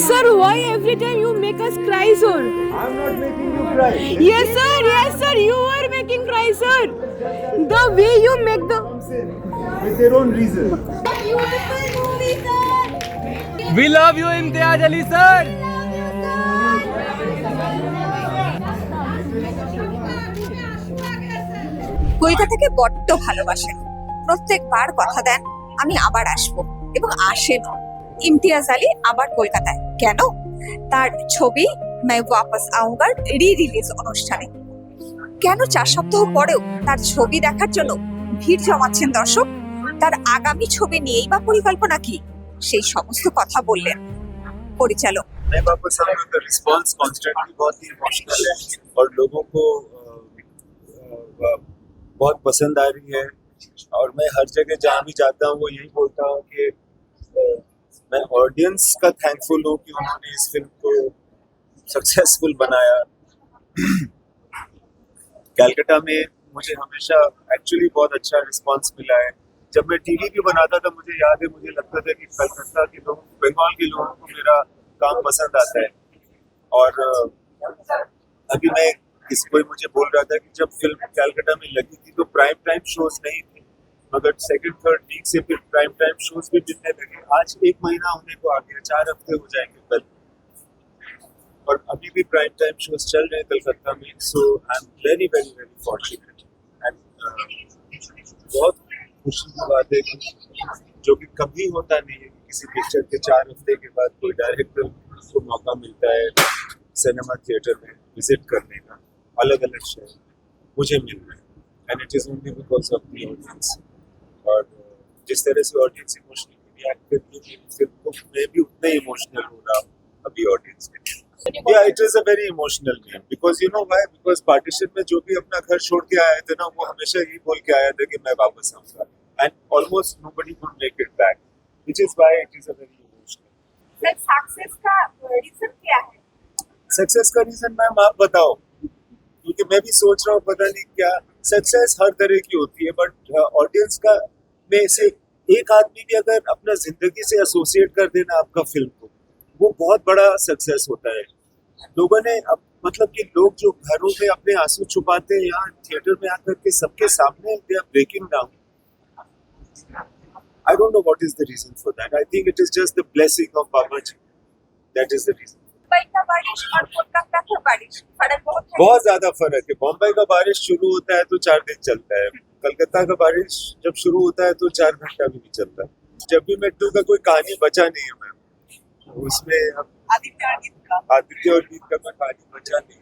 Sir, why every time you make us cry, sir? I'm not making you cry. Yes, sir, you are making cry, sir. The way you make the Comes in with their own reason. Beautiful movie, sir. We love you, Imtiaz Ali sir. কলকাতাকে বড্ড ভালোবাসেন, প্রত্যেকবার কথা দেন আমি আবার আসব এবং আসেন। ইমতিয়াজ আলী আবার কলকাতায় কেন? তার ছবি मैं वापस आऊंगा রিলিজ অনুষ্ঠানে। কেন 4 সপ্তাহ পরেও তার ছবি দেখার জন্য ভিড় জমাচ্ছেন দর্শক? তার আগামী ছবি নিয়েই বা পরিকল্পনা কি, সেই সমস্ত কথা বললেন পরিচালক। मैं वापस आऊंगा का रिस्पांस कॉन्स्टेंटली बहुत ही इमोशनल है और लोगों को बहुत पसंद आ रही है। और मैं हर जगह जहाँ भी जाता हूँ वो यही बोलता हूँ कि मैं ऑडियंस का थैंकफुल हूँ कि उन्होंने इस फिल्म को सक्सेसफुल बनाया। कलकत्ता में मुझे हमेशा एक्चुअली बहुत अच्छा रिस्पांस मिला है। जब मैं टीवी भी बनाता था मुझे याद है, मुझे लगता था कि कलकत्ता के लोग, बंगाल के लोगों को मेरा काम पसंद आता है। और अभी मैं कोई मुझे बोल रहा था कि जब फिल्म कलकत्ता में लगी थी तो प्राइम टाइम शोज नहीं थे, मगर सेकंड थर्ड वीक से फिर प्राइम टाइम शोज भी मिलने लगे। आज 1 महीना होने को आ गया, 4 हफ्ते हो जाएंगे कल, और अभी भी प्राइम टाइम शोज चल रहे हैं कलकत्ता में। So I am very very very fortunate and बहुत खुशी की बात है कि जो कि कभी होता नहीं है कि किसी पिक्चर के 4 हफ्ते के बाद कोई डायरेक्टर को मौका मिलता है सिनेमा थिएटर में विजिट करने का, अलग अलग शहर मुझे मिल रहा है। And it is only because of the audience. और जिस तरह से ऑडियंस इमोशनली रिएक्ट करती है फिल्म को, मैं भी उतना ही इमोशनल हो रहा हूँ अभी ऑडियंस के लिए। Yeah, it is a very emotional name because you know why? Because partition में जो भी अपना घर छोड़ के आए थे ना, वो हमेशा यही बोल के आया था कि मैं वापस आऊंगा, and almost nobody could make it back, which is why it is a very emotional. Sir success का रीजन क्या है? सक्सेस का रीजन मैम आप बताओ, क्योंकि मैं भी सोच रहा हूँ पता नहीं क्या। सक्सेस हर तरह की होती है, बट ऑडियंस का में से एक आदमी भी अगर अपना जिंदगी से एसोसिएट कर देना आपका फिल्म को, वो बहुत बड़ा सक्सेस होता है। लोगों ने मतलब कि लोग जो घरों में अपने आंसू छुपाते हैं, यहाँ थिएटर में आकर के सबके सामने they are breaking down. I don't know what is the reason for that. I think it is just the blessing of Baba ji, that is the reason. Mumbai का बारिश और कोलकाता का बारिश फर्क बहुत है। बहुत ज्यादा फर्क है। बॉम्बे का बारिश शुरू होता है तो 4 दिन चलता है, कलकत्ता का बारिश जब शुरू होता है तो 4 घंटा भी नहीं चलता। जब भी मैं टू का कोई कहानी बचा नहीं है मैम, उसमें आदित्य और गीत का कहानी बचा नहीं है।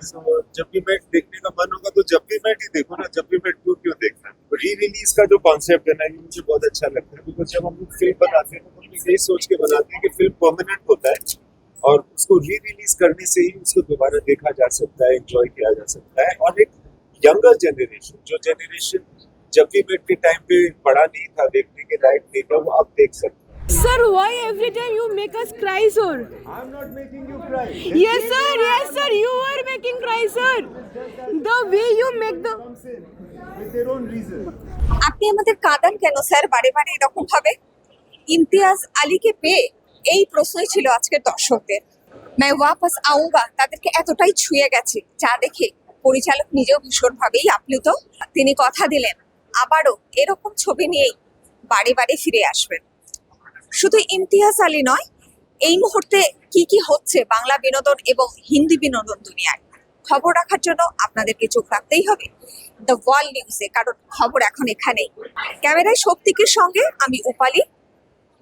So, जब भी मैं देखने का मन होगा तो जब भी मैं नहीं देखूँ ना, जब भी मैं टू क्यों देखना। री रिलीज का जो कॉन्सेप्ट है ना, ये मुझे बहुत अच्छा लगता है, बिकॉज जब हम लोग फिल्म बनाते हैं तो हम यही सोच के बनाते हैं कि फिल्म परमानेंट होता है और उसको री रिलीज करने से ही उसको दोबारा देखा जा सकता है, एंजॉय किया जा सकता है। और एक यंगर जनरेशन, जो जनरेशन जब भी मेट के टाइम पे बड़ा नहीं था, देखने के लायक नहीं था, वो अब देख सकते हैं। Sir, why every time you make us cry, sir? I'm not making you cry. Yes, sir, you are making cry, sir. The way you make the Comes in with their own reason. আপনি আমাদের কাঁদান কেন sir বারে বারে এরকম ভাবে? ইমতিয়াজ আলীকে পেয়ে এই প্রশ্নই ছিল আজকের দর্শকদের। मैं वापस आऊंगा তাদেরকে এতটাই ছুঁয়ে গেছে, যা দেখে পরিচালক নিজেও ভীষণভাবেই আপ্লুত। তিনি কথা দিলেন আবারও এরকম ছবি নিয়েই বারে বারে ফিরে আসবেন। শুধু ইমতিয়াজ আলী নয়, এই মুহূর্তে কি কি হচ্ছে বাংলা বিনোদন এবং হিন্দি বিনোদন দুনিয়ায়, খবর রাখার জন্য আপনাদেরকে চোখ রাখতেই হবে দ্য ওয়ার্ল্ড নিউজে, কারণ খবর এখন এখানেই। ক্যামেরায় শক্তিকের সঙ্গে আমি উপালি,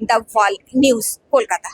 দ্য ওয়ার্ল্ড নিউজ, কলকাতা।